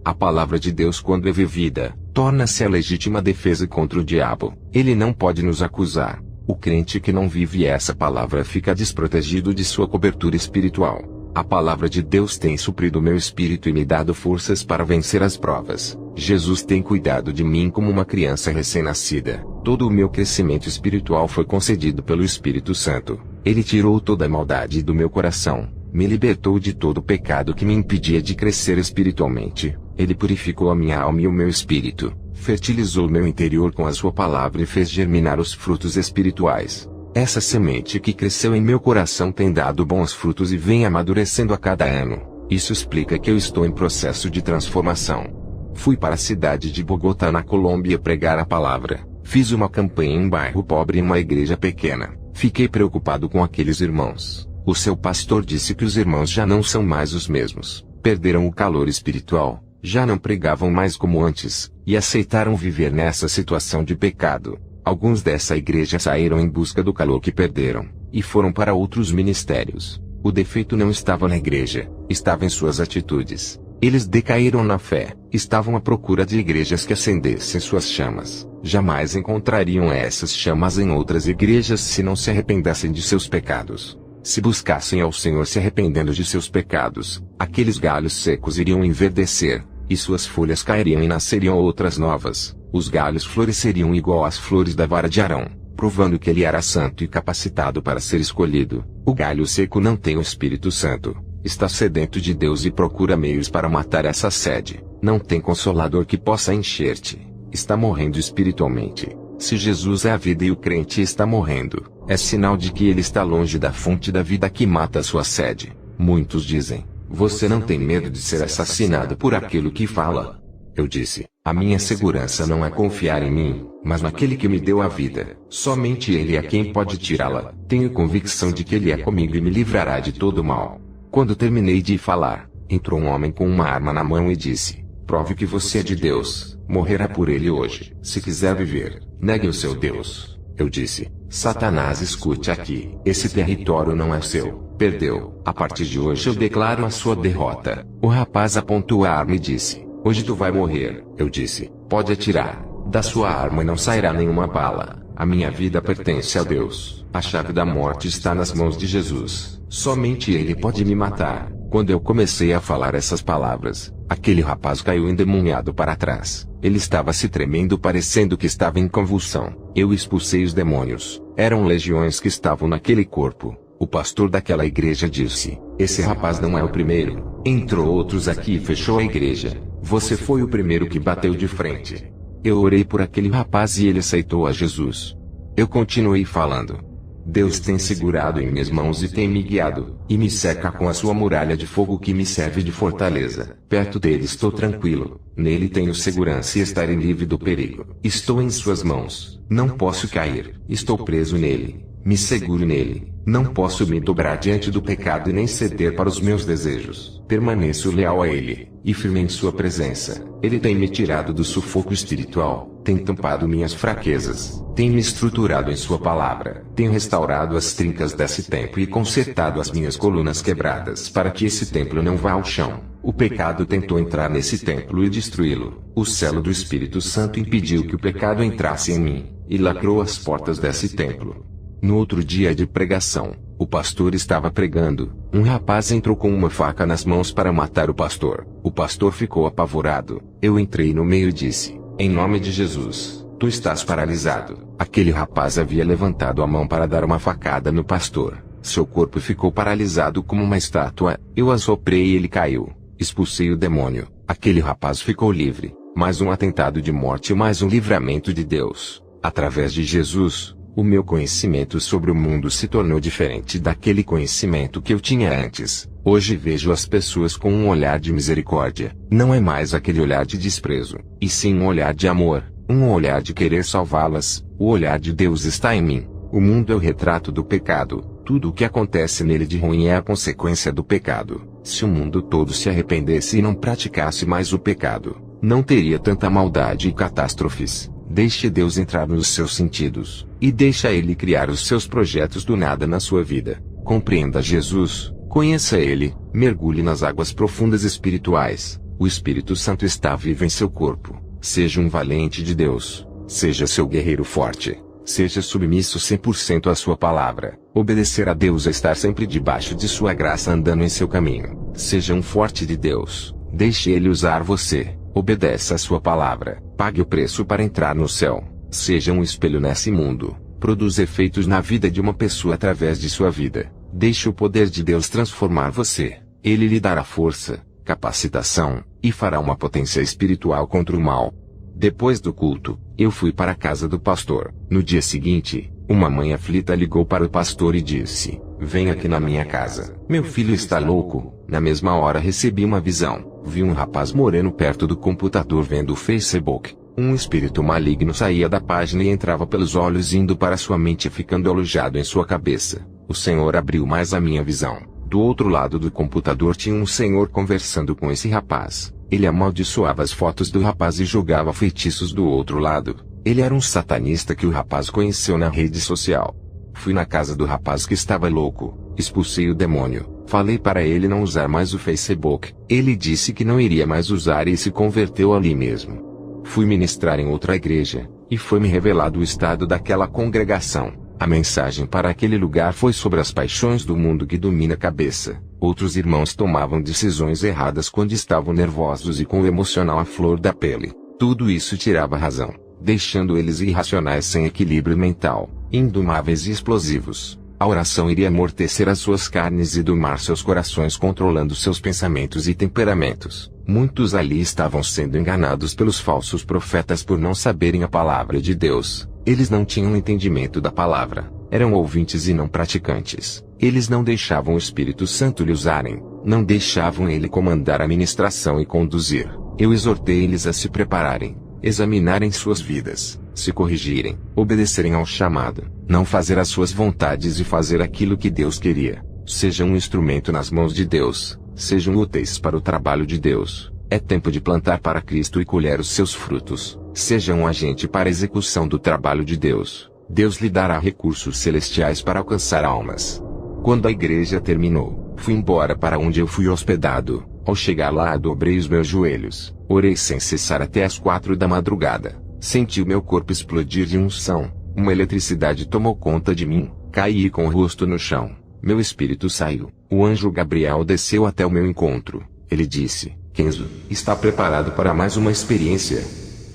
A palavra de Deus, quando é vivida, torna-se a legítima defesa contra o diabo. Ele não pode nos acusar. O crente que não vive essa palavra fica desprotegido de sua cobertura espiritual. A palavra de Deus tem suprido meu espírito e me dado forças para vencer as provas. Jesus tem cuidado de mim como uma criança recém-nascida. Todo o meu crescimento espiritual foi concedido pelo Espírito Santo. Ele tirou toda a maldade do meu coração, me libertou de todo o pecado que me impedia de crescer espiritualmente. Ele purificou a minha alma e o meu espírito, fertilizou meu interior com a sua palavra e fez germinar os frutos espirituais. Essa semente que cresceu em meu coração tem dado bons frutos e vem amadurecendo a cada ano. Isso explica que eu estou em processo de transformação. Fui para a cidade de Bogotá, na Colômbia, pregar a palavra. Fiz uma campanha em um bairro pobre em uma igreja pequena. Fiquei preocupado com aqueles irmãos. O seu pastor disse que os irmãos já não são mais os mesmos. Perderam o calor espiritual, já não pregavam mais como antes, e aceitaram viver nessa situação de pecado. Alguns dessa igreja saíram em busca do calor que perderam, e foram para outros ministérios. O defeito não estava na igreja, estava em suas atitudes. Eles decaíram na fé, estavam à procura de igrejas que acendessem suas chamas. Jamais encontrariam essas chamas em outras igrejas se não se arrependessem de seus pecados. Se buscassem ao Senhor se arrependendo de seus pecados, aqueles galhos secos iriam enverdecer, e suas folhas cairiam e nasceriam outras novas. Os galhos floresceriam igual às flores da vara de Arão, provando que ele era santo e capacitado para ser escolhido. O galho seco não tem o Espírito Santo. Está sedento de Deus e procura meios para matar essa sede. Não tem consolador que possa encher-te. Está morrendo espiritualmente. Se Jesus é a vida e o crente está morrendo, é sinal de que ele está longe da fonte da vida que mata a sua sede. Muitos dizem: você não tem medo de ser assassinado por aquilo que fala? Eu disse: a minha segurança não é confiar em mim, mas naquele que me deu a vida. Somente ele é quem pode tirá-la. Tenho convicção de que ele é comigo e me livrará de todo mal. Quando terminei de falar, entrou um homem com uma arma na mão e disse: prove que você é de Deus, morrerá por ele hoje. Se quiser viver, negue o seu Deus. Eu disse: Satanás, escute aqui, esse território não é seu, perdeu. A partir de hoje eu declaro a sua derrota. O rapaz apontou a arma e disse: hoje tu vai morrer. Eu disse: pode atirar, da sua arma não sairá nenhuma bala. A minha vida pertence a Deus. A chave da morte está nas mãos de Jesus. Somente Ele pode me matar. Quando eu comecei a falar essas palavras, aquele rapaz caiu endemoniado para trás. Ele estava se tremendo, parecendo que estava em convulsão. Eu expulsei os demônios. Eram legiões que estavam naquele corpo. O pastor daquela igreja disse: esse rapaz não é o primeiro. Entrou outros aqui e fechou a igreja. Você foi o primeiro que bateu de frente. Eu orei por aquele rapaz e ele aceitou a Jesus. Eu continuei falando. Deus tem segurado em minhas mãos e tem me guiado, e me cerca com a sua muralha de fogo que me serve de fortaleza. Perto dele estou tranquilo, nele tenho segurança e estarei livre do perigo. Estou em suas mãos, não posso cair, estou preso nele, me seguro nele, não posso me dobrar diante do pecado e nem ceder para os meus desejos. Permaneço leal a ele, e firme em sua presença. Ele tem me tirado do sufoco espiritual, tem tampado minhas fraquezas, tem me estruturado em sua palavra, tenho restaurado as trincas desse templo e consertado as minhas colunas quebradas para que esse templo não vá ao chão. O pecado tentou entrar nesse templo e destruí-lo. O selo do Espírito Santo impediu que o pecado entrasse em mim, e lacrou as portas desse templo. No outro dia de pregação, o pastor estava pregando. Um rapaz entrou com uma faca nas mãos para matar o pastor. O pastor ficou apavorado. Eu entrei no meio e disse: em nome de Jesus, tu estás paralisado. Aquele rapaz havia levantado a mão para dar uma facada no pastor. Seu corpo ficou paralisado como uma estátua. Eu assoprei e ele caiu. Expulsei o demônio. Aquele rapaz ficou livre. Mais um atentado de morte e mais um livramento de Deus. Através de Jesus, o meu conhecimento sobre o mundo se tornou diferente daquele conhecimento que eu tinha antes. Hoje vejo as pessoas com um olhar de misericórdia. Não é mais aquele olhar de desprezo, e sim um olhar de amor, um olhar de querer salvá-las. O olhar de Deus está em mim. O mundo é o retrato do pecado. Tudo o que acontece nele de ruim é a consequência do pecado. Se o mundo todo se arrependesse e não praticasse mais o pecado, não teria tanta maldade e catástrofes. Deixe Deus entrar nos seus sentidos, e deixa Ele criar os seus projetos do nada na sua vida. Compreenda Jesus, conheça Ele, mergulhe nas águas profundas espirituais, O Espírito Santo está vivo em seu corpo. Seja um valente de Deus. Seja seu guerreiro forte. Seja submisso 100% à sua palavra. Obedecer a Deus é estar sempre debaixo de sua graça andando em seu caminho. Seja um forte de Deus. Deixe Ele usar você. Obedeça a sua palavra. Pague o preço para entrar no céu. Seja um espelho nesse mundo. Produza efeitos na vida de uma pessoa através de sua vida. Deixe o poder de Deus transformar você. Ele lhe dará força, capacitação, e fará uma potência espiritual contra o mal. Depois do culto, eu fui para a casa do pastor. No dia seguinte, uma mãe aflita ligou para o pastor e disse: "Vem aqui na minha casa. Meu filho está louco." Na mesma hora recebi uma visão. Vi um rapaz moreno perto do computador vendo o Facebook. Um espírito maligno saía da página e entrava pelos olhos indo para sua mente ficando alojado em sua cabeça. O Senhor abriu mais a minha visão. Do outro lado do computador tinha um senhor conversando com esse rapaz. Ele amaldiçoava as fotos do rapaz e jogava feitiços do outro lado. Ele era um satanista que o rapaz conheceu na rede social. Fui na casa do rapaz que estava louco, expulsei o demônio, falei para ele não usar mais o Facebook. Ele disse que não iria mais usar e se converteu ali mesmo. Fui ministrar em outra igreja, e foi-me revelado o estado daquela congregação. A mensagem para aquele lugar foi sobre as paixões do mundo que domina a cabeça. Outros irmãos tomavam decisões erradas quando estavam nervosos e com o emocional à flor da pele. Tudo isso tirava a razão, deixando eles irracionais sem equilíbrio mental, indomáveis e explosivos. A oração iria amortecer as suas carnes e domar seus corações controlando seus pensamentos e temperamentos. Muitos ali estavam sendo enganados pelos falsos profetas por não saberem a palavra de Deus. Eles não tinham entendimento da palavra, eram ouvintes e não praticantes. Eles não deixavam o Espírito Santo lhe usarem, não deixavam ele comandar a ministração e conduzir. Eu exortei eles a se prepararem, examinarem suas vidas, se corrigirem, obedecerem ao chamado, não fazer as suas vontades e fazer aquilo que Deus queria. Sejam um instrumento nas mãos de Deus, sejam úteis para o trabalho de Deus. É tempo de plantar para Cristo e colher os seus frutos. Seja um agente para a execução do trabalho de Deus. Deus lhe dará recursos celestiais para alcançar almas. Quando a igreja terminou, fui embora para onde eu fui hospedado. Ao chegar lá, dobrei os meus joelhos, orei sem cessar até as 4 da madrugada. Senti o meu corpo explodir de unção. Uma eletricidade tomou conta de mim. Caí com o rosto no chão. Meu espírito saiu. O anjo Gabriel desceu até o meu encontro. Ele disse: "Kenzo, está preparado para mais uma experiência?"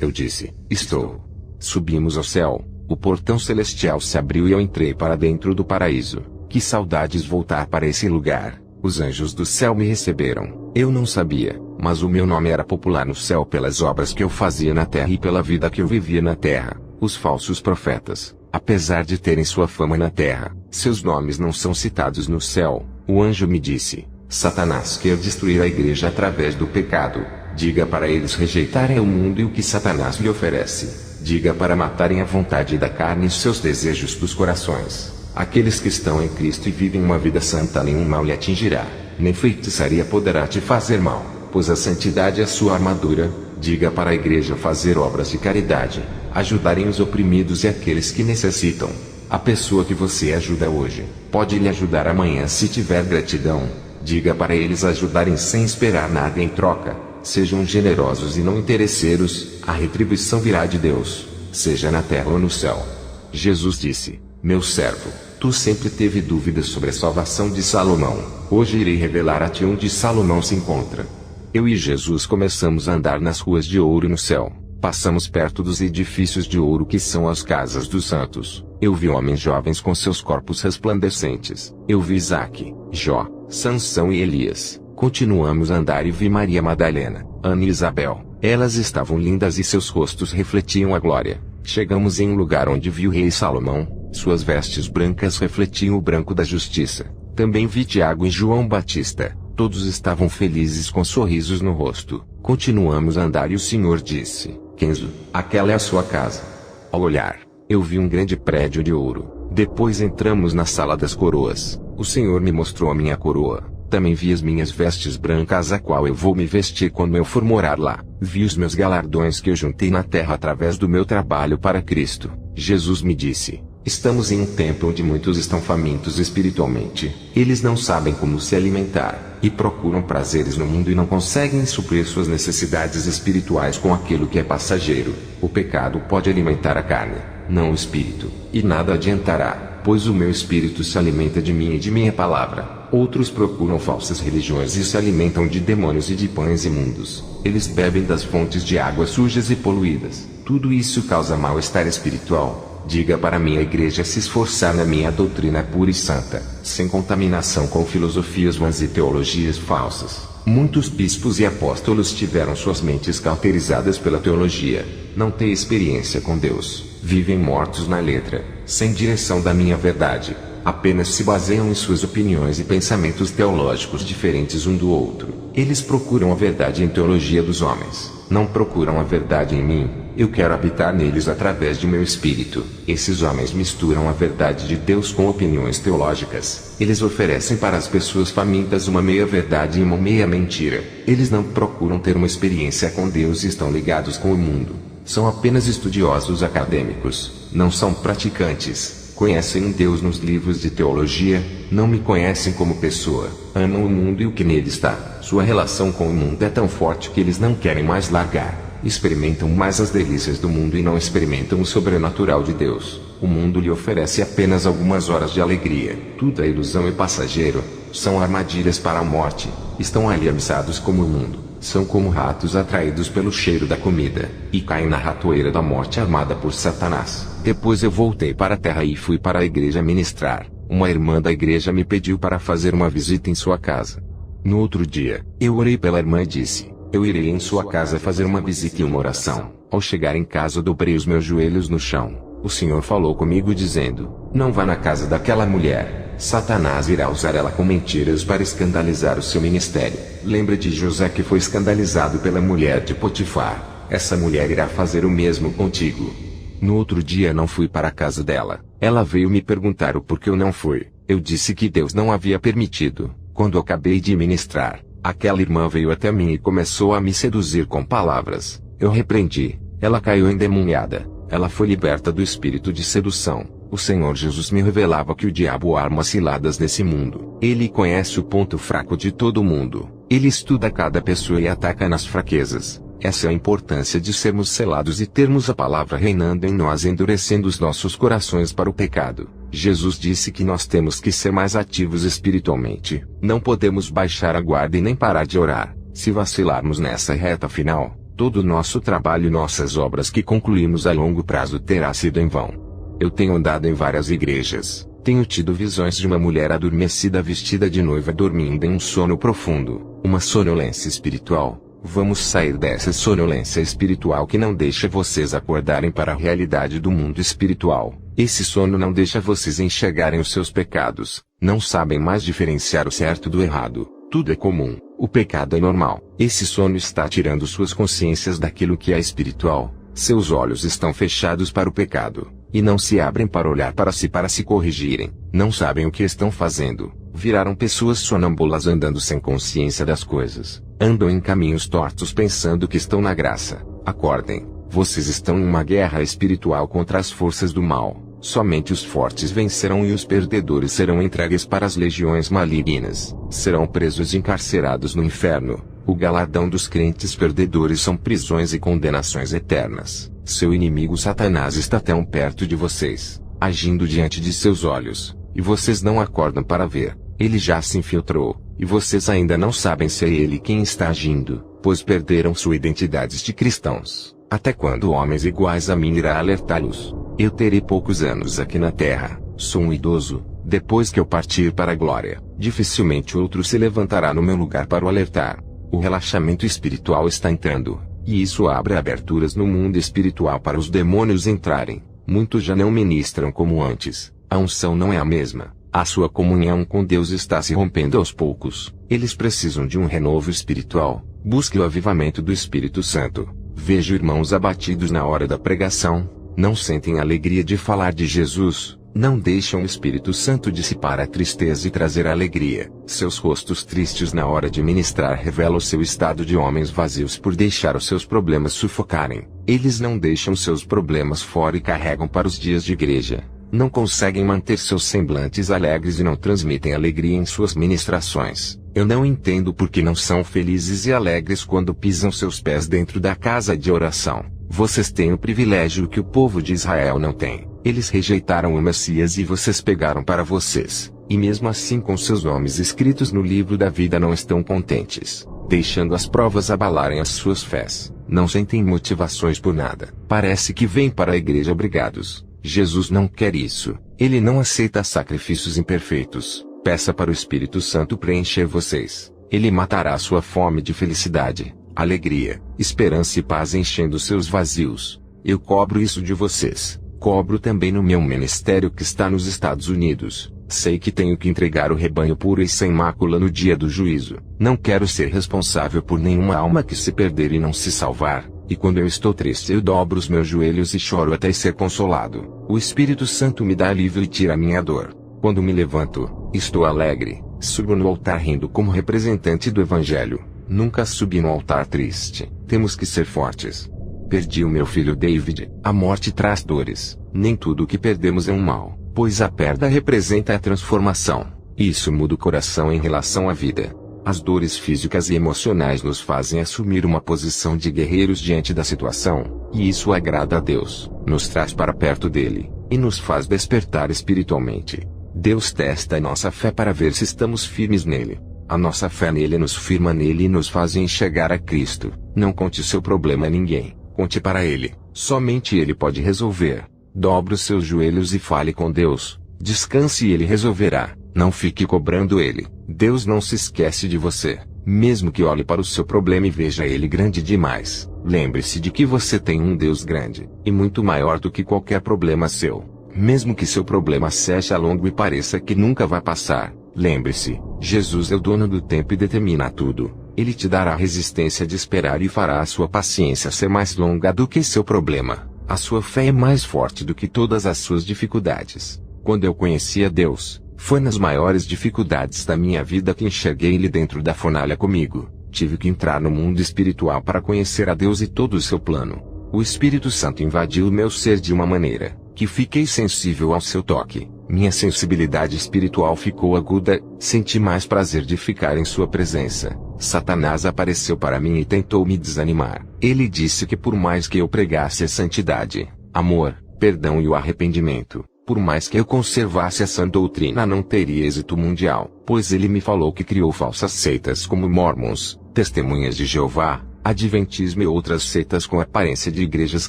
Eu disse: "Estou." Subimos ao céu. O portão celestial se abriu e eu entrei para dentro do paraíso. Que saudades voltar para esse lugar. Os anjos do céu me receberam. Eu não sabia, mas o meu nome era popular no céu pelas obras que eu fazia na terra e pela vida que eu vivia na terra. Os falsos profetas, apesar de terem sua fama na terra, seus nomes não são citados no céu. O anjo me disse: "Satanás quer destruir a igreja através do pecado. Diga para eles rejeitarem o mundo e o que Satanás lhe oferece. Diga para matarem a vontade da carne e os seus desejos dos corações. Aqueles que estão em Cristo e vivem uma vida santa, nenhum mal lhe atingirá, nem feitiçaria poderá te fazer mal, pois a santidade é sua armadura." Diga para a igreja fazer obras de caridade, ajudarem os oprimidos e aqueles que necessitam. A pessoa que você ajuda hoje, pode lhe ajudar amanhã se tiver gratidão. Diga para eles ajudarem sem esperar nada em troca. Sejam generosos e não interesseiros, a retribuição virá de Deus, seja na terra ou no céu. Jesus disse: "Meu servo, tu sempre teve dúvidas sobre a salvação de Salomão. Hoje irei revelar a ti onde Salomão se encontra." Eu e Jesus começamos a andar nas ruas de ouro no céu. Passamos perto dos edifícios de ouro que são as casas dos santos. Eu vi homens jovens com seus corpos resplandecentes. Eu vi Isaque, Jó, Sansão e Elias. Continuamos a andar e vi Maria Madalena, Ana e Isabel. Elas estavam lindas e seus rostos refletiam a glória. Chegamos em um lugar onde vi o rei Salomão. Suas vestes brancas refletiam o branco da justiça. Também vi Tiago e João Batista. Todos estavam felizes com sorrisos no rosto. Continuamos a andar e o Senhor disse: "Kenzo, aquela é a sua casa." Ao olhar, eu vi um grande prédio de ouro. Depois entramos na sala das coroas. O Senhor me mostrou a minha coroa. Também vi as minhas vestes brancas, a qual eu vou me vestir quando eu for morar lá. Vi os meus galardões que eu juntei na terra através do meu trabalho para Cristo. Jesus me disse: Estamos em um tempo onde muitos estão famintos espiritualmente. Eles não sabem como se alimentar, e procuram prazeres no mundo e não conseguem suprir suas necessidades espirituais com aquilo que é passageiro. O pecado pode alimentar a carne, não o espírito, e nada adiantará, pois o meu espírito se alimenta de mim e de minha palavra. Outros procuram falsas religiões e se alimentam de demônios e de pães imundos. Eles bebem das fontes de águas sujas e poluídas. Tudo isso causa mal-estar espiritual. Diga para minha igreja se esforçar na minha doutrina pura e santa, sem contaminação com filosofias vãs e teologias falsas. Muitos bispos e apóstolos tiveram suas mentes cauterizadas pela teologia. Não têm experiência com Deus. Vivem mortos na letra, sem direção da minha verdade. Apenas se baseiam em suas opiniões e pensamentos teológicos diferentes um do outro. Eles procuram a verdade em teologia dos homens. Não procuram a verdade em mim. Eu quero habitar neles através de meu espírito. Esses homens misturam a verdade de Deus com opiniões teológicas. Eles oferecem para as pessoas famintas uma meia verdade e uma meia mentira. Eles não procuram ter uma experiência com Deus e estão ligados com o mundo. São apenas estudiosos acadêmicos. Não são praticantes. Conhecem um Deus nos livros de teologia, não me conhecem como pessoa. Amam o mundo e o que nele está. Sua relação com o mundo é tão forte que eles não querem mais largar. Experimentam mais as delícias do mundo e não experimentam o sobrenatural de Deus. O mundo lhe oferece apenas algumas horas de alegria. Tudo é ilusão e passageiro. São armadilhas para a morte. Estão aliançados como o mundo. São como ratos atraídos pelo cheiro da comida, e caem na ratoeira da morte armada por Satanás. Depois eu voltei para a terra e fui para a igreja ministrar. Uma irmã da igreja me pediu para fazer uma visita em sua casa. No outro dia, eu orei pela irmã e disse: eu irei em sua casa fazer uma visita e uma oração. Ao chegar em casa, dobrei os meus joelhos no chão. O Senhor falou comigo dizendo: não vá na casa daquela mulher. Satanás irá usar ela com mentiras para escandalizar o seu ministério. Lembra de José que foi escandalizado pela mulher de Potifar. Essa mulher irá fazer o mesmo contigo. No outro dia não fui para a casa dela. Ela veio me perguntar o porquê eu não fui. Eu disse que Deus não havia permitido. Quando acabei de ministrar, aquela irmã veio até mim e começou a me seduzir com palavras. Eu repreendi. Ela caiu endemoniada. Ela foi liberta do espírito de sedução. O Senhor Jesus me revelava que o diabo arma ciladas nesse mundo. Ele conhece o ponto fraco de todo mundo. Ele estuda cada pessoa e ataca nas fraquezas. Essa é a importância de sermos selados e termos a palavra reinando em nós, endurecendo os nossos corações para o pecado. Jesus disse que nós temos que ser mais ativos espiritualmente. Não podemos baixar a guarda e nem parar de orar. Se vacilarmos nessa reta final, todo o nosso trabalho e nossas obras que concluímos a longo prazo terá sido em vão. Eu tenho andado em várias igrejas. Tenho tido visões de uma mulher adormecida vestida de noiva dormindo em um sono profundo. Uma sonolência espiritual. Vamos sair dessa sonolência espiritual que não deixa vocês acordarem para a realidade do mundo espiritual. Esse sono não deixa vocês enxergarem os seus pecados. Não sabem mais diferenciar o certo do errado. Tudo é comum. O pecado é normal. Esse sono está tirando suas consciências daquilo que é espiritual. Seus olhos estão fechados para o pecado. E não se abrem para olhar para se corrigirem. Não sabem o que estão fazendo. Viraram pessoas sonâmbulas andando sem consciência das coisas. Andam em caminhos tortos pensando que estão na graça. Acordem. Vocês estão em uma guerra espiritual contra as forças do mal. Somente os fortes vencerão e os perdedores serão entregues para as legiões malignas. Serão presos e encarcerados no inferno. O galardão dos crentes perdedores são prisões e condenações eternas. Seu inimigo Satanás está tão perto de vocês, agindo diante de seus olhos, e vocês não acordam para ver. Ele já se infiltrou, e vocês ainda não sabem se é ele quem está agindo, pois perderam sua identidade de cristãos. Até quando homens iguais a mim irá alertá-los? Eu terei poucos anos aqui na terra, sou um idoso. Depois que eu partir para a glória, dificilmente outro se levantará no meu lugar para o alertar. O relaxamento espiritual está entrando, e isso abre aberturas no mundo espiritual para os demônios entrarem. Muitos já não ministram como antes. A unção não é a mesma. A sua comunhão com Deus está se rompendo aos poucos. Eles precisam de um renovo espiritual. Busque o avivamento do Espírito Santo. Vejo irmãos abatidos na hora da pregação. Não sentem a alegria de falar de Jesus. Não deixam o Espírito Santo dissipar a tristeza e trazer a alegria. Seus rostos tristes na hora de ministrar revelam o seu estado de homens vazios por deixar os seus problemas sufocarem. Eles não deixam seus problemas fora e carregam para os dias de igreja. não conseguem manter seus semblantes alegres e não transmitem alegria em suas ministrações. Eu não entendo por que não são felizes e alegres quando pisam seus pés dentro da casa de oração. Vocês têm o privilégio que o povo de Israel não tem. Eles rejeitaram o Messias e vocês pegaram para vocês. E mesmo assim com seus nomes escritos no livro da vida não estão contentes, deixando as provas abalarem as suas fés. Não sentem motivações por nada. Parece que vêm para a igreja obrigados. Jesus não quer isso. Ele não aceita sacrifícios imperfeitos. Peça para o Espírito Santo preencher vocês. Ele matará sua fome de felicidade, alegria, esperança e paz enchendo seus vazios. Eu cobro isso de vocês. Cobro também no meu ministério que está nos Estados Unidos. Sei que tenho que entregar o rebanho puro e sem mácula no dia do juízo. Não quero ser responsável por nenhuma alma que se perder e não se salvar. E quando eu estou triste eu dobro os meus joelhos e choro até ser consolado. O Espírito Santo me dá alívio e tira a minha dor. Quando me levanto, estou alegre. Subo no altar rindo como representante do Evangelho. Nunca subi no altar triste. Temos que ser fortes. Perdi o meu filho David. A morte traz dores. Nem tudo o que perdemos é um mal, pois a perda representa a transformação. Isso muda o coração em relação à vida. As dores físicas e emocionais nos fazem assumir uma posição de guerreiros diante da situação, e isso agrada a Deus, nos traz para perto dele, e nos faz despertar espiritualmente. Deus testa a nossa fé para ver se estamos firmes nele. A nossa fé nele nos firma nele e nos faz enxergar a Cristo. Não conte seu problema a ninguém, conte para ele, somente ele pode resolver. Dobre os seus joelhos e fale com Deus, descanse e ele resolverá. Não fique cobrando ele. Deus não se esquece de você, mesmo que olhe para o seu problema e veja ele grande demais. Lembre-se de que você tem um Deus grande, e muito maior do que qualquer problema seu. Mesmo que seu problema seja longo e pareça que nunca vai passar, lembre-se, Jesus é o dono do tempo e determina tudo. Ele te dará a resistência de esperar e fará a sua paciência ser mais longa do que seu problema. A sua fé é mais forte do que todas as suas dificuldades. Quando eu conheci a Deus, foi nas maiores dificuldades da minha vida que enxerguei ele dentro da fornalha comigo. Tive que entrar no mundo espiritual para conhecer a Deus e todo o seu plano. O Espírito Santo invadiu o meu ser de uma maneira que fiquei sensível ao seu toque. Minha sensibilidade espiritual ficou aguda, senti mais prazer de ficar em sua presença. Satanás apareceu para mim e tentou me desanimar. Ele disse que por mais que eu pregasse a santidade, amor, perdão e o arrependimento, por mais que eu conservasse essa doutrina não teria êxito mundial, pois ele me falou que criou falsas seitas como Mormons, Testemunhas de Jeová, Adventismo e outras seitas com aparência de igrejas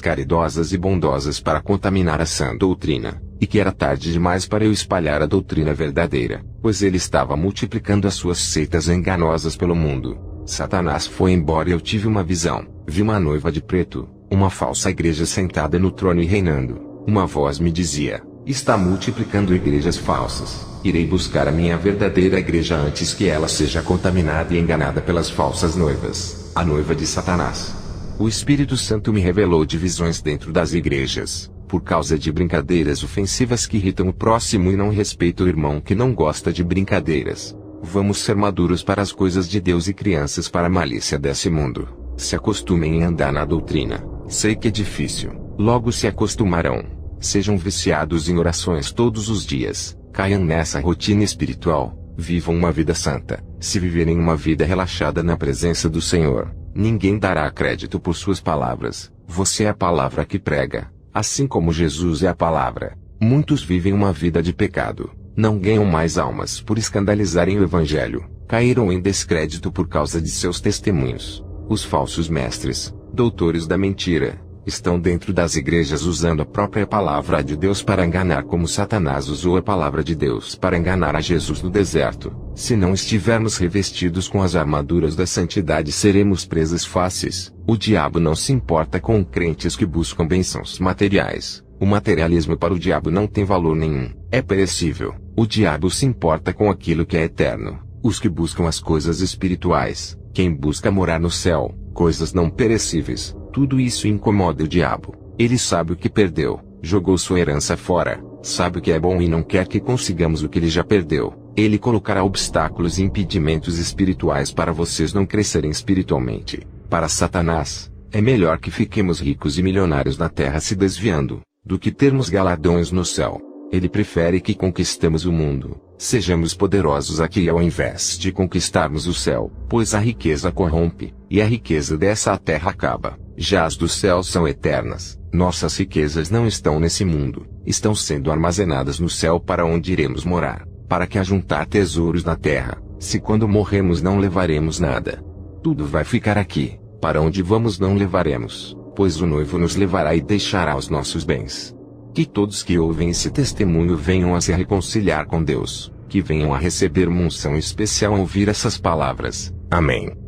caridosas e bondosas para contaminar a sã doutrina, e que era tarde demais para eu espalhar a doutrina verdadeira, pois ele estava multiplicando as suas seitas enganosas pelo mundo. Satanás foi embora e eu tive uma visão, vi uma noiva de preto, uma falsa igreja sentada no trono e reinando. Uma voz me dizia: está multiplicando igrejas falsas. Irei buscar a minha verdadeira igreja antes que ela seja contaminada e enganada pelas falsas noivas, a noiva de Satanás. O Espírito Santo me revelou divisões dentro das igrejas, por causa de brincadeiras ofensivas que irritam o próximo e não respeitam o irmão que não gosta de brincadeiras. Vamos ser maduros para as coisas de Deus e crianças para a malícia desse mundo. Se acostumem em andar na doutrina. Sei que é difícil, logo se acostumarão. Sejam viciados em orações todos os dias, caiam nessa rotina espiritual, vivam uma vida santa. Se viverem uma vida relaxada na presença do Senhor, ninguém dará crédito por suas palavras. Você é a palavra que prega, assim como Jesus é a palavra. Muitos vivem uma vida de pecado, não ganham mais almas por escandalizarem o Evangelho, caíram em descrédito por causa de seus testemunhos. Os falsos mestres, doutores da mentira, estão dentro das igrejas usando a própria palavra de Deus para enganar como Satanás usou a palavra de Deus para enganar a Jesus no deserto. Se não estivermos revestidos com as armaduras da santidade seremos presas fáceis. O diabo não se importa com crentes que buscam bênçãos materiais. O materialismo para o diabo não tem valor nenhum, é perecível. O diabo se importa com aquilo que é eterno. Os que buscam as coisas espirituais, quem busca morar no céu, coisas não perecíveis, tudo isso incomoda o diabo. Ele sabe o que perdeu, jogou sua herança fora, sabe o que é bom e não quer que consigamos o que ele já perdeu. Ele colocará obstáculos e impedimentos espirituais para vocês não crescerem espiritualmente. Para Satanás, é melhor que fiquemos ricos e milionários na terra se desviando, do que termos galardões no céu. Ele prefere que conquistemos o mundo, sejamos poderosos aqui ao invés de conquistarmos o céu, pois a riqueza corrompe, e a riqueza dessa terra acaba, já as dos céus são eternas. Nossas riquezas não estão nesse mundo, estão sendo armazenadas no céu para onde iremos morar, para que ajuntar tesouros na terra, se quando morremos não levaremos nada. Tudo vai ficar aqui, para onde vamos não levaremos, pois o noivo nos levará e deixará os nossos bens. Que todos que ouvem esse testemunho venham a se reconciliar com Deus, que venham a receber uma unção especial ao ouvir essas palavras. Amém.